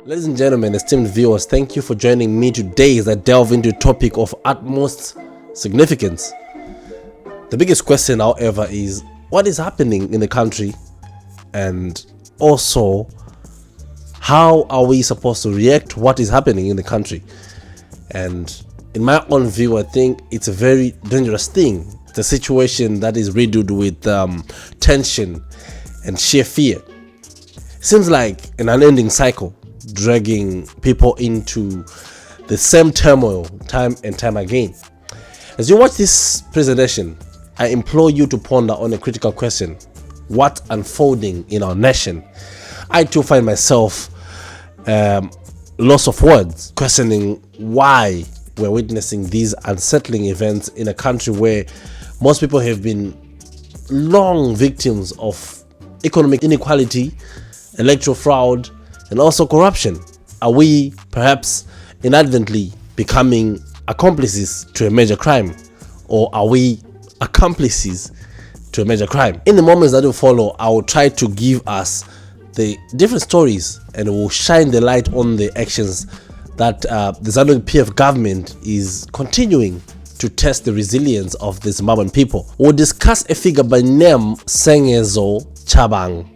Ladies and gentlemen, esteemed viewers, thank you for joining me today as I delve into a topic of utmost significance. The biggest question, however, is what is happening in the country, and also how are we supposed to react to what is happening in the country? And in my own view, I think it's a very dangerous thing. It's a situation that is riddled with tension and sheer fear. Seems like an unending cycle, dragging people into the same turmoil time and time again. As you watch this presentation, I implore you to ponder on a critical question: what's unfolding in our nation? I too find myself loss of words, questioning why we're witnessing these unsettling events in a country where most people have been long victims of economic inequality, electoral fraud, and also corruption. Are we perhaps inadvertently becoming accomplices to a major crime, or are we accomplices to a major crime? In the moments that will follow, I will try to give us the different stories and will shine the light on the actions that the ZANU PF government is continuing to test the resilience of the Zimbabwean people. We'll discuss a figure by name Tshabangu,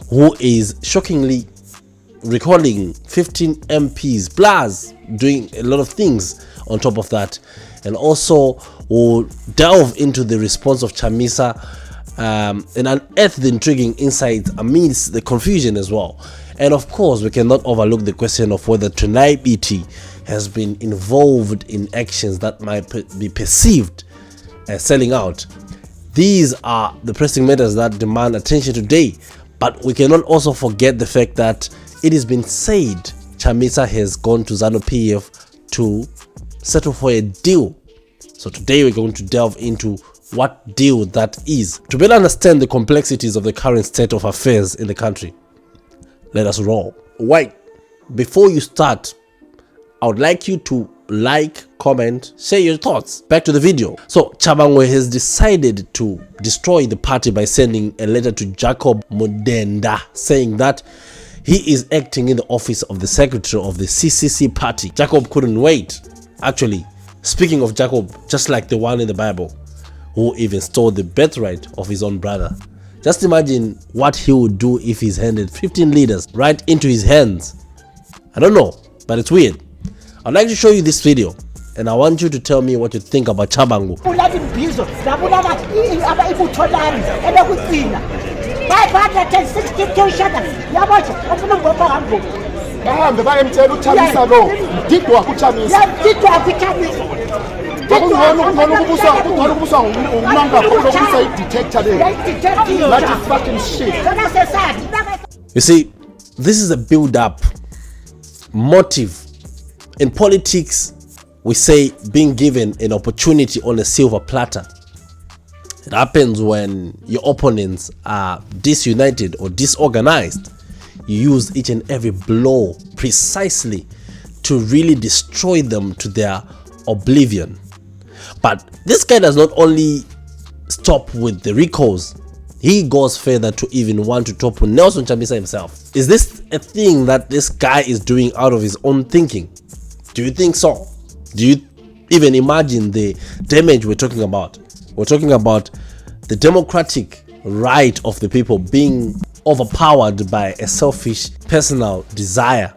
who is shockingly recalling 15 MPs plus doing a lot of things on top of that. And also we'll delve into the response of Chamisa and unearth the intriguing insights amidst the confusion as well. And of course, we cannot overlook the question of whether Tendai Biti has been involved in actions that might be perceived as selling out. These are the pressing matters that demand attention today, but we cannot also forget the fact that it has been said Chamisa has gone to ZANU PF to settle for a deal. So today we're going to delve into what deal that is, to better understand the complexities of the current state of affairs in the country. Let us roll. Wait, before you start, I would like you to like, comment, share your thoughts. Back to the video. So Tshabangu has decided to destroy the party by sending a letter to Jacob Mudenda saying that he is acting in the office of the secretary of the CCC party. Jacob couldn't wait. Actually, speaking of Jacob, just like the one in the Bible, who even stole the birthright of his own brother. Just imagine what he would do if he's handed 15 leaders right into his hands. I don't know, but it's weird. I'd like to show you this video, and I want you to tell me what you think about Tshabangu. You see, this is a build-up motive. In politics, we say being given an opportunity on a silver platter. It happens when your opponents are disunited or disorganized. You use each and every blow precisely to really destroy them to their oblivion. But this guy does not only stop with the recalls, he goes further to even want to topple Nelson Chamisa himself. Is this a thing that this guy is doing out of his own thinking? Do you think so? Do you even imagine the damage we're talking about? We're talking about the democratic right of the people being overpowered by a selfish personal desire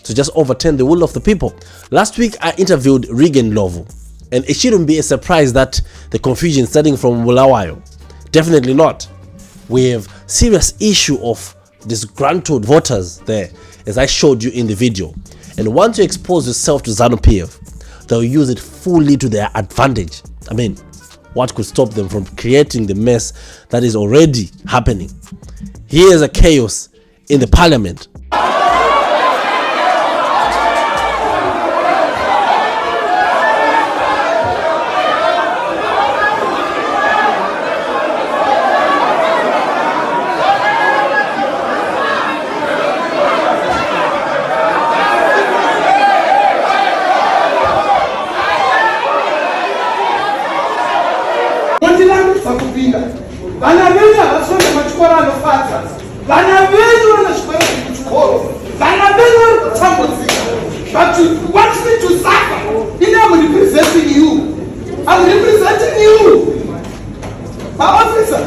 to just overturn the will of the people. Last week I interviewed Regan Lovo, and it shouldn't be a surprise that the confusion starting from Bulawayo. Definitely not. We have serious issue of disgruntled voters there, as I showed you in the video. And once you expose yourself to ZANU PF, they'll use it fully to their advantage. I mean, what could stop them from creating the mess that is already happening? Here's a chaos in the parliament. Vana venyu havasonge machikora anofatsa. Vana venyu But you want me to suffer. I'm representing you. I'm representing you. My officer,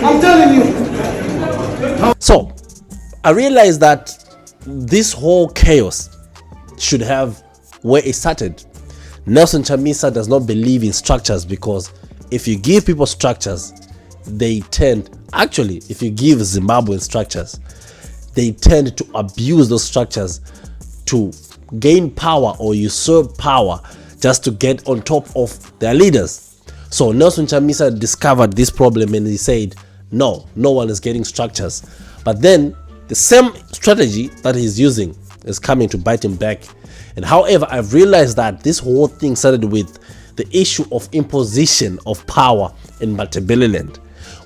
I'm telling you. So, I realized that this whole chaos should have where it started. Nelson Chamisa does not believe in structures, because if you give people structures, they tend, actually, if you give Zimbabwean structures, they tend to abuse those structures to gain power or usurp power just to get on top of their leaders. So Nelson Chamisa discovered this problem and he said, no one is getting structures. But then the same strategy that he's using is coming to bite him back. And however, I've realized that this whole thing started with the issue of imposition of power in Matabeleland,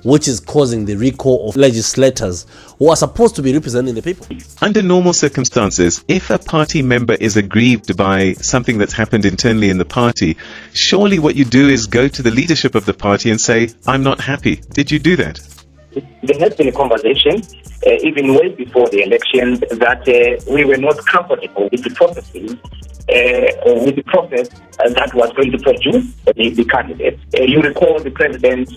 which is causing the recall of legislators who are supposed to be representing the people. Under normal circumstances, if a party member is aggrieved by something that's happened internally in the party, surely what you do is go to the leadership of the party and say, I'm not happy. Did you do that? There has been a conversation, even way before the election, that we were not comfortable with the processes, with the process that was going to produce the candidate. You recall the president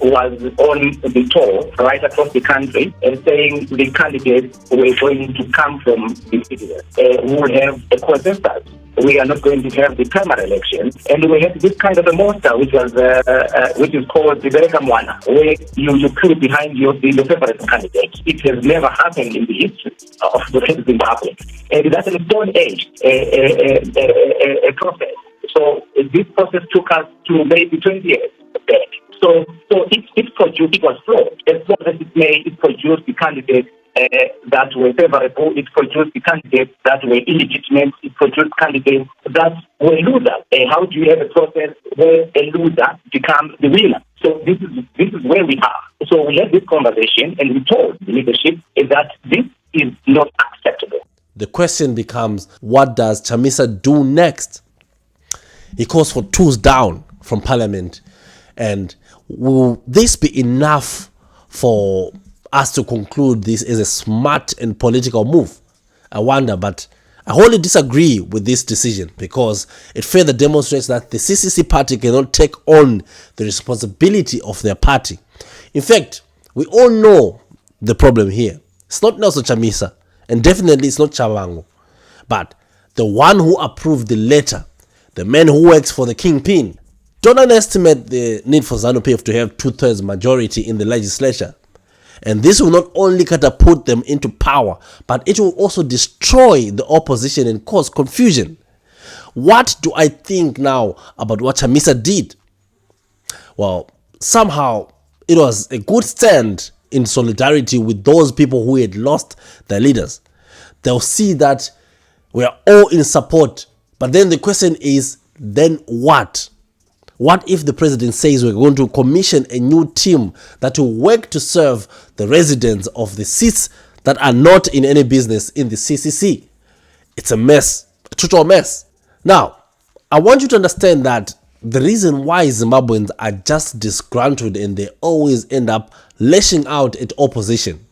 was on the tour right across the country and saying the candidates were going to come from the citizens who will have a consensus. We are not going to have the primary election, and we had this kind of a monster, which is called the Berekamwana, where you put behind your favorite candidate. It has never happened in the history of the Zimbabwe, and that's a stone age a process. So this process took us to maybe 20 years back. So it was flawed. As long as it may, it produced the candidates that were favorable, it produced the candidates that were illegitimate, it produced candidates that were losers. How do you have a process where a loser becomes the winner? So this is where we are. So we had this conversation and we told the leadership that this is not acceptable. The question becomes, what does Chamisa do next? He calls for tools down from parliament. And will this be enough for us to conclude this is a smart and political move? I wonder, but I wholly disagree with this decision, because it further demonstrates that the CCC party cannot take on the responsibility of their party. In fact, we all know the problem here. It's not Nelson Chamisa, and definitely it's not Tshabangu, but the one who approved the letter, the man who works for the kingpin. Don't underestimate the need for ZANU-PF to have 2/3 majority in the legislature. And this will not only catapult them into power, but it will also destroy the opposition and cause confusion. What do I think now about what Chamisa did? Well, somehow it was a good stand in solidarity with those people who had lost their leaders. They'll see that we are all in support. But then the question is, then what? What if the president says we're going to commission a new team that will work to serve the residents of the seats that are not in any business in the CCC? It's a mess, a total mess. Now, I want you to understand that the reason why Zimbabweans are just disgruntled and they always end up lashing out at opposition,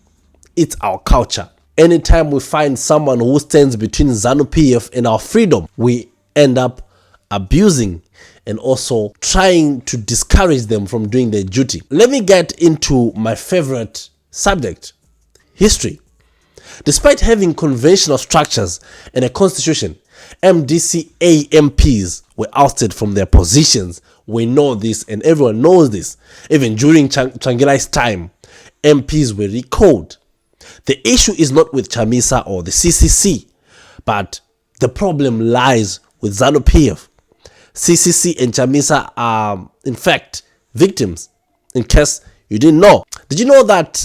it's our culture. Anytime we find someone who stands between ZANU-PF and our freedom, we end up abusing and also trying to discourage them from doing their duty. Let me get into my favorite subject, history. Despite having conventional structures and a constitution, MDCA MPs were ousted from their positions. We know this and everyone knows this. Even during Tsvangirai time, MPs were recalled. The issue is not with Chamisa or the CCC, but the problem lies with ZANU-PF. CCC and Chamisa are, in fact, victims, in case you didn't know. Did you know that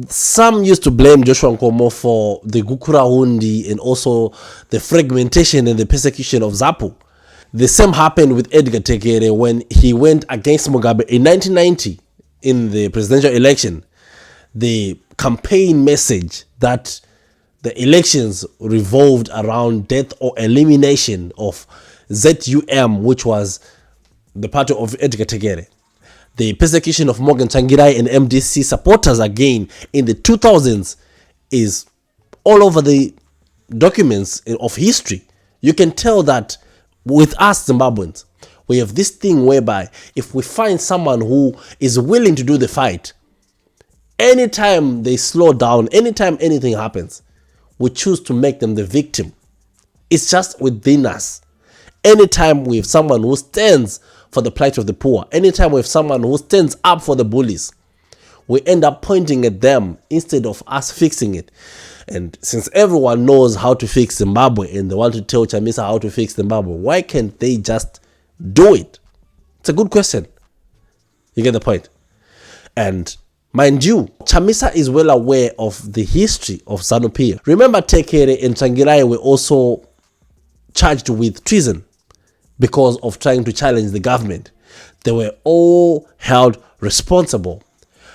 some used to blame Joshua Nkomo for the Gukurahundi and also the fragmentation and the persecution of ZAPU? The same happened with Edgar Tekere when he went against Mugabe in 1990 in the presidential election. The campaign message that the elections revolved around death or elimination of ZUM, which was the party of Edgar Tegere. The persecution of Morgan Tsvangirai and MDC supporters again in the 2000s is all over the documents of history. You can tell that with us Zimbabweans, we have this thing whereby if we find someone who is willing to do the fight, anytime they slow down, anytime anything happens, we choose to make them the victim. It's just within us. Anytime we have someone who stands for the plight of the poor, anytime we have someone who stands up for the bullies, we end up pointing at them instead of us fixing it. And since everyone knows how to fix Zimbabwe and they want to tell Chamisa how to fix Zimbabwe, why can't they just do it? It's a good question. You get the point? And mind you, Chamisa is well aware of the history of ZANU-PF. Remember, Tekere and Tsvangirai were also charged with treason because of trying to challenge the government. They were all held responsible.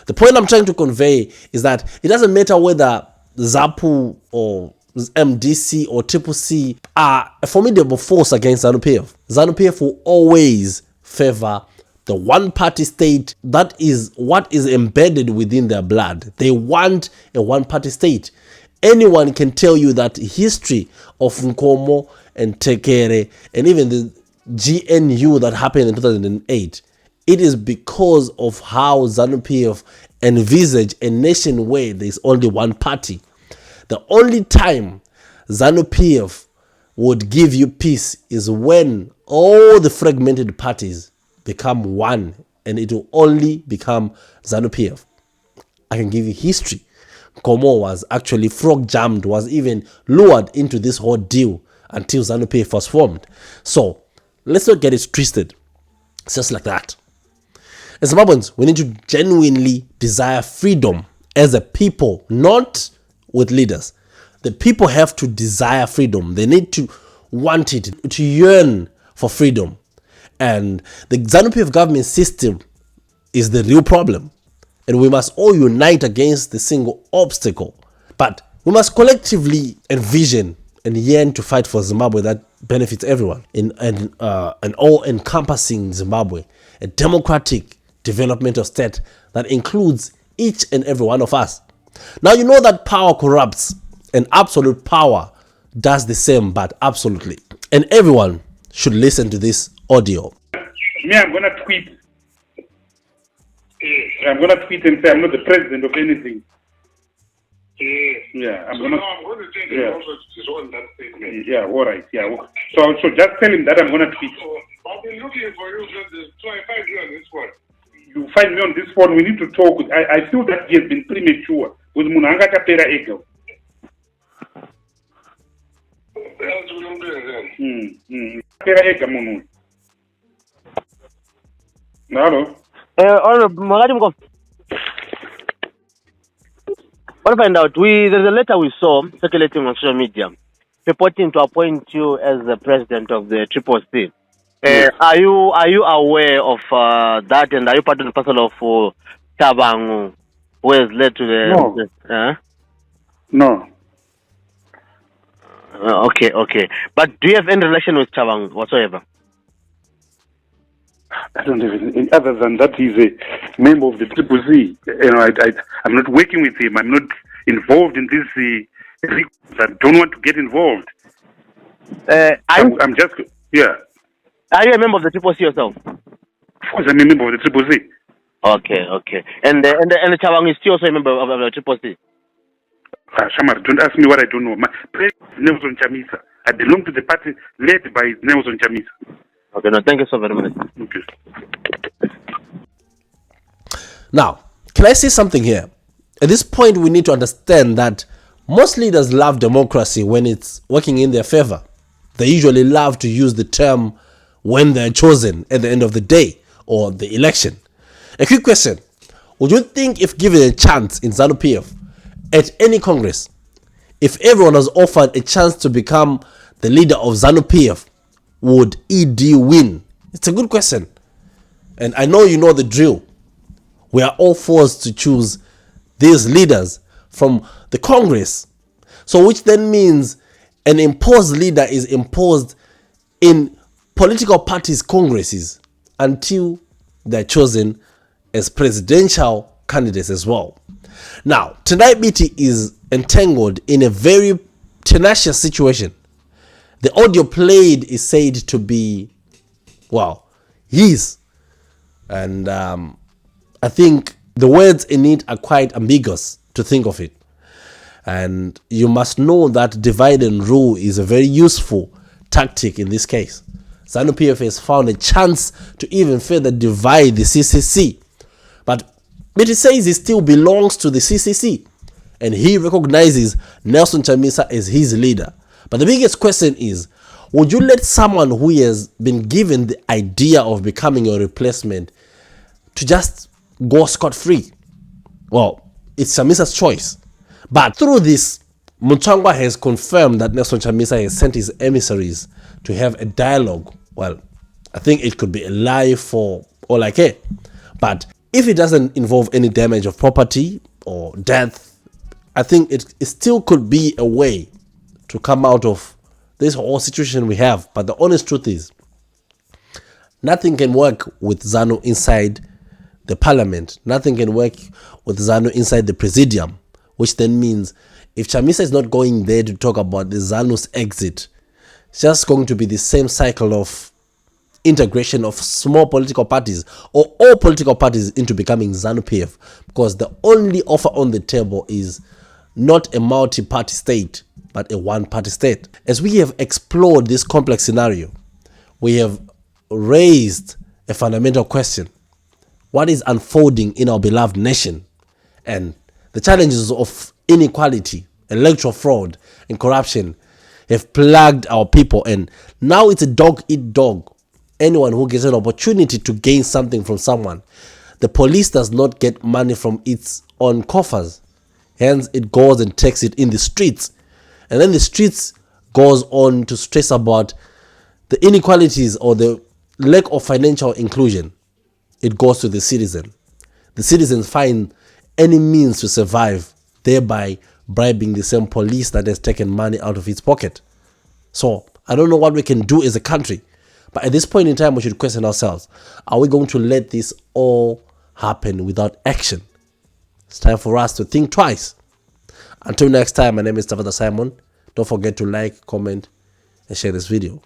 The point I'm trying to convey is that it doesn't matter whether ZAPU or MDC or Triple C are a formidable force against ZANU-PF. ZANU-PF will always favor the one-party state. That is what is embedded within their blood. They want a one-party state. Anyone can tell you that history of Nkomo and Tekere and even the GNU that happened in 2008, it is because of how ZANU-PF envisage a nation where there is only one party. The only time ZANU-PF would give you peace is when all the fragmented parties become one, and it will only become ZANU-PF. I can give you history. Nkomo was actually frog jammed, was even lured into this whole deal until ZANU-PF was formed. So let's not get it twisted. It's just like that. As Zimbabweans, we need to genuinely desire freedom as a people, not with leaders. The people have to desire freedom. They need to want it, to yearn for freedom. And the ZANU-PF government system is the real problem. And we must all unite against the single obstacle. But we must collectively envision and yearn to fight for Zimbabwe that benefits everyone. In an all-encompassing Zimbabwe, a democratic developmental state that includes each and every one of us. Now you know that power corrupts and absolute power does the same, but absolutely. And everyone should listen to this audio. Me, I'm going to tweet. I'm going to tweet and say I'm not the president of anything. Yeah, I'm going to take it over his own that statement. Yeah, all right. Yeah. So just tell him that I'm going to tweet. I've been looking for you, so I find you on this one. You find me on this phone, we need to talk. I feel that he has been premature. With Munanga Tapera Ego. Hello? I want to find out. There's a letter we saw circulating on social media purporting to appoint you as the president of the Triple C. Are you aware of that, and are you part of the parcel of Tshabangu, who has led to the? No. Okay. But do you have any relation with Tshabangu whatsoever? I don't have any, other than that he's a member of the Triple C. I'm not working with him. I'm not involved in this. I don't want to get involved. I'm just. Are you a member of the Triple C yourself? Of course, I'm a member of the Triple C. Okay. And the Tshabangu is still also a member of the Triple C. Shamar, don't ask me what I don't know. My president is Nelson Chamisa. I belong to the party led by Nelson Chamisa. Okay, no, thank you so very much. Okay. Now, can I say something here? At this point, we need to understand that most leaders love democracy when it's working in their favor. They usually love to use the term when they're chosen at the end of the day or the election. A quick question. Would you think if given a chance in ZANU-PF at any Congress, if everyone was offered a chance to become the leader of ZANU-PF, would ED win? It's a good question. And I know you know the drill. We are all forced to choose these leaders from the Congress. So which then means an imposed leader is imposed in political parties' congresses until they're chosen as presidential candidates as well. Now, Tendai Biti is entangled in a very tenacious situation. The audio played is said to be, well, his. And I think the words in it are quite ambiguous to think of it. And you must know that divide and rule is a very useful tactic in this case. ZANU-PF has found a chance to even further divide the CCC. But Biti says he still belongs to the CCC. And he recognizes Nelson Chamisa as his leader. But the biggest question is, would you let someone who has been given the idea of becoming your replacement to just go scot-free? Well, it's Chamisa's choice. But through this, Mutsvangwa has confirmed that Nelson Chamisa has sent his emissaries to have a dialogue. Well, I think it could be a lie for all I care. But if it doesn't involve any damage of property or death, I think it still could be a way to come out of this whole situation we have. But the honest truth is, nothing can work with ZANU inside the parliament. Nothing can work with ZANU inside the presidium, which then means if Chamisa is not going there to talk about the ZANU's exit, it's just going to be the same cycle of integration of small political parties or all political parties into becoming ZANU-PF, because the only offer on the table is not a multi-party state, but a one-party state. As we have explored this complex scenario, we have raised a fundamental question. What is unfolding in our beloved nation? And the challenges of inequality, electoral fraud, and corruption have plagued our people. And now it's a dog-eat-dog. Anyone who gets an opportunity to gain something from someone, the police does not get money from its own coffers. Hence, it goes and takes it in the streets. And then the streets goes on to stress about the inequalities or the lack of financial inclusion. It goes to the citizen. The citizens find any means to survive, thereby bribing the same police that has taken money out of its pocket. So, I don't know what we can do as a country. But at this point in time, we should question ourselves. Are we going to let this all happen without action? It's time for us to think twice. Until next time, my name is Tavada Simon. Don't forget to like, comment, and share this video.